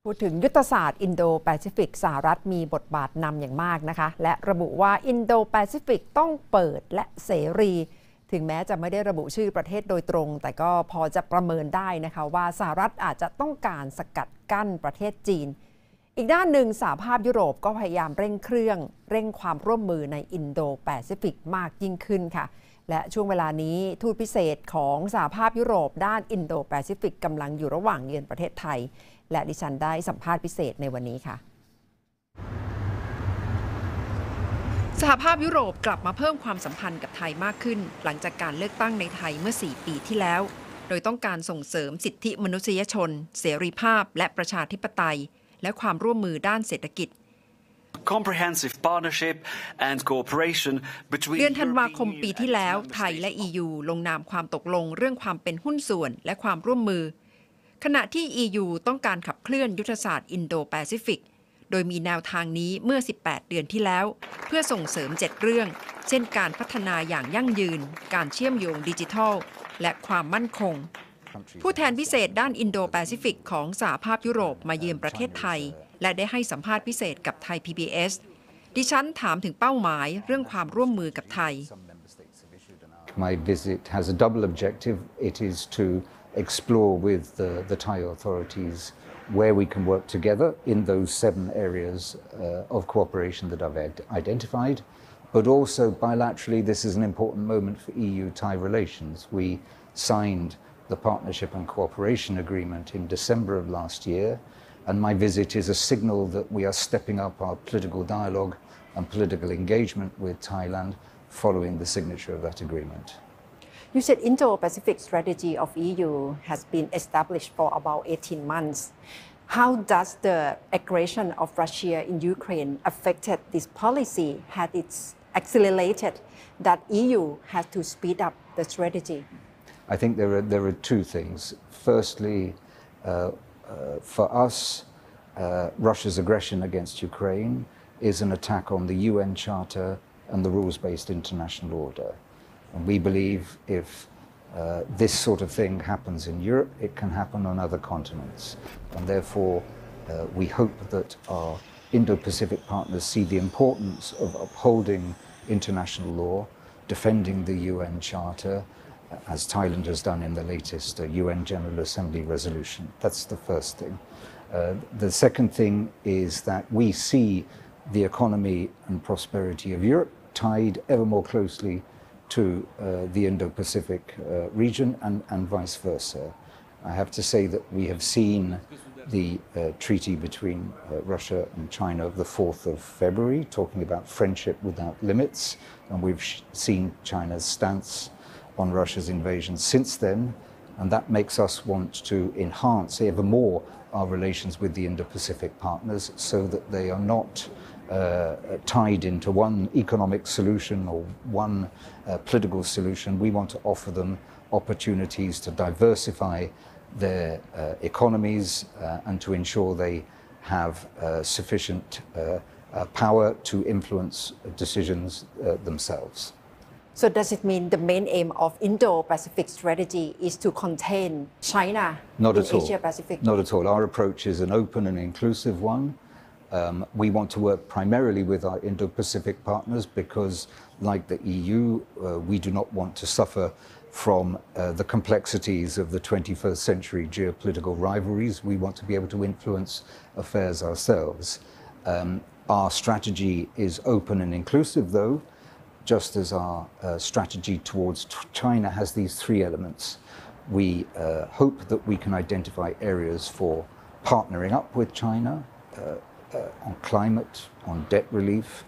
พูดถึงยุทธศาสตร์อินโดแปซิฟิกสหรัฐมีบทบาทนำอย่างมากนะคะและระบุว่าอินโดแปซิฟิกต้องเปิดและเสรีถึงแม้จะไม่ได้ระบุชื่อประเทศโดยตรงแต่ก็พอจะประเมินได้นะคะว่าสหรัฐอาจจะต้องการสกัดกั้นประเทศจีนอีกด้านหนึ่งสหภาพยุโรปก็พยายามเร่งความร่วมมือในอินโดแปซิฟิกมากยิ่งขึ้นค่ะและช่วงเวลานี้ทูตพิเศษของสหภาพยุโรปด้านอินโดแปซิฟิกกำลังอยู่ระหว่างเยือนประเทศไทยและดิฉันได้สัมภาษณ์พิเศษในวันนี้ค่ะสหภาพยุโรปกลับมาเพิ่มความสัมพันธ์กับไทยมากขึ้นหลังจากการเลือกตั้งในไทยเมื่อ4 ปีที่แล้วโดยต้องการส่งเสริมสิทธิมนุษยชนเสรีภาพและประชาธิปไตยและความร่วมมือด้านเศรษฐกิจเดือนธันวาคมปีที่แล้วไทยและ EU ลงนามความตกลงเรื่องความเป็นหุ้นส่วนและความร่วมมือขณะที่ EU ต้องการขับเคลื่อนยุทธศาสตร์อินโดแปซิฟิกโดยมีแนวทางนี้เมื่อ18 เดือนที่แล้วเพื่อส่งเสริม7 เรื่องเช่นการพัฒนาอย่างยั่งยืนการเชื่อมโยงดิจิทัลและความมั่นคงผู้แทนพิเศษด้านอินโดแปซิฟิกของสหภาพยุโรปมาเยือนประเทศไทยและได้ให้สัมภาษณ์พิเศษกับไทย PBS ดิฉันถามถึงเป้าหมายเรื่องความร่วมมือกับไทย My visit has a double objective. It is to explore with the Thai authorities where we can work together in those 7 areas of cooperation that I've identified. But also bilaterally, this is an important moment for EU-Thai relations. We signed the Partnership and Cooperation Agreement in December of last year, and my visit is a signal that we are stepping up our political dialogue and political engagement with Thailand following the signature of that agreement. You said Indo-Pacific strategy of EU has been established for about 18 months. How does the aggression of Russia in Ukraine affected this policy? Had it accelerated that EU has to speed up the strategy? I think there are 2 things. Firstly, for us, Russia's aggression against Ukraine is an attack on the UN Charter and the rules-based international order. And we believe if this sort of thing happens in Europe, it can happen on other continents. And therefore, we hope that our Indo-Pacific partners see the importance of upholding international law, defending the UN Charter, as Thailand has done in the latest UN General Assembly resolution. That's the first thing. The second thing is that we see the economy and prosperity of Europe tied ever more closely to the Indo-Pacific region and vice versa. I have to say that we have seen the treaty between Russia and China of the 4th of February, talking about friendship without limits, and we've seen China's stance on Russia's invasion since then, and that makes us want to enhance ever more our relations with the Indo-Pacific partners so that they are not tied into one economic solution or one political solution. We want to offer them opportunities to diversify their economies and to ensure they have sufficient power to influence decisions themselves. So does it mean the main aim of Indo-Pacific strategy is to contain China in Asia-Pacific? Not at all. Our approach is an open and inclusive one. We want to work primarily with our Indo-Pacific partners because, like the EU, we do not want to suffer from the complexities of the 21st century geopolitical rivalries. We want to be able to influence affairs ourselves. Our strategy is open and inclusive, though, just as our strategy towards China has these 3 elements. We hope that we can identify areas for partnering up with China, on climate, on debt relief,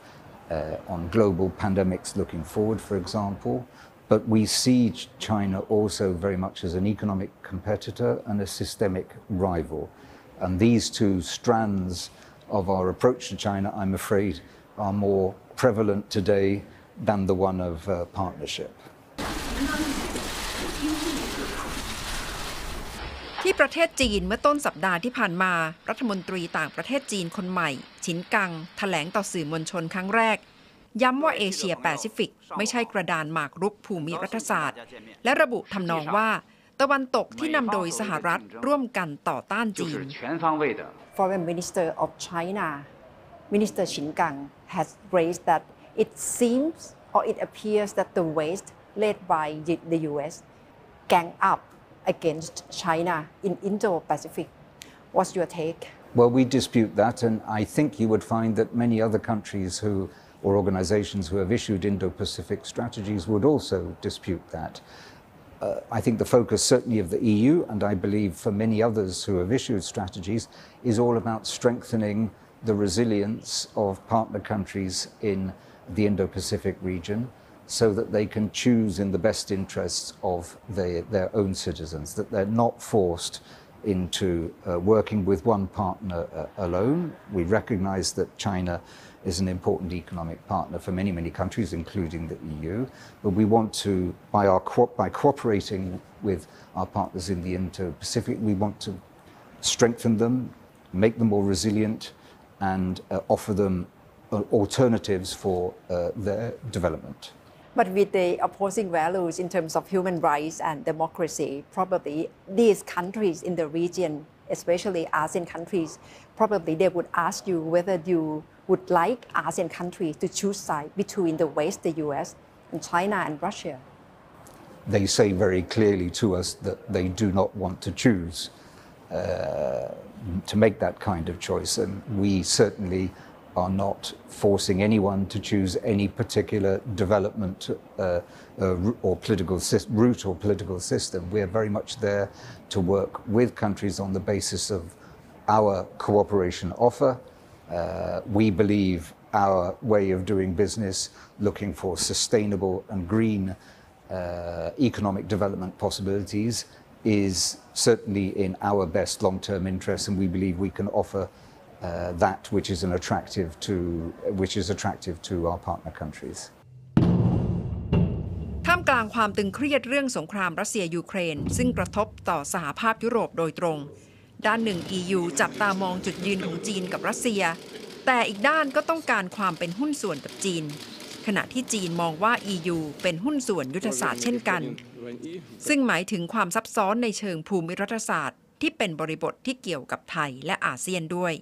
on global pandemics looking forward, for example. But we see China also very much as an economic competitor and a systemic rival. And these 2 strands of our approach to China, I'm afraid, are more prevalent today than the one of partnership. ที่ประเทศจีนเมื่อต้นสัปดาห์ที่ผ่านมารัฐมนตรีต่างประเทศจีนคนใหม่ฉินกังแถลงต่อสื่อมวลชนครั้งแรกย้ำว่าเอเชียแปซิฟิกไม่ใช่กระดานหมากรุกภูมิรัฐศาสตร์และระบุทำนองว่า ตะวันตกที่นำโดยสหรัฐร่วมกันต่อต้านจีน Foreign Minister of China, Minister Qin Gang, has raised that it seems or it appears that the West, led by the US, gang up against China in Indo-Pacific. What's your take? Well, we dispute that, and I think you would find that many other countries or organizations who have issued Indo-Pacific strategies would also dispute that. I think the focus certainly of the EU, and I believe for many others who have issued strategies, is all about strengthening the resilience of partner countries in the Indo-Pacific region so that they can choose in the best interests of their own citizens, that they're not forced into working with one partner alone. We recognize that China is an important economic partner for many, many countries, including the EU. But we want to, by cooperating with our partners in the Indo-Pacific, we want to strengthen them, make them more resilient, and offer them alternatives for their development. But with the opposing values in terms of human rights and democracy, probably these countries in the region, especially ASEAN countries, probably they would ask you whether you would like ASEAN countries to choose sides between the West, the US, and China and Russia. They say very clearly to us that they do not want to choose to make that kind of choice, and we certainly are not forcing anyone to choose any particular development or political route or political system. We are very much there to work with countries on the basis of our cooperation offer. We believe our way of doing business, looking for sustainable and green economic development possibilities, is certainly in our best long-term interest, and we believe we can offer that which is attractive to our partner countries. ท่ามกลางความตึงเครียดเรื่องสงครามรัสเซียยูเครนซึ่งกระทบต่อสหภาพยุโรปโดยตรงด้านหนึ่ง EU จับตามองจุดยืนของจีนกับรัสเซียแต่อีกด้านก็ต้องการความเป็นหุ้นส่วนกับจีนขณะที่จีนมองว่า EU เป็นหุ้นส่วนยุทธศาสตร์เช่นกันซึ่งหมายถึงความซับซ้อนในเชิงภูมิรัฐศาสตร์ที่เป็นบริบทที่เกี่ยวกับไทยและอาเซียนด้วย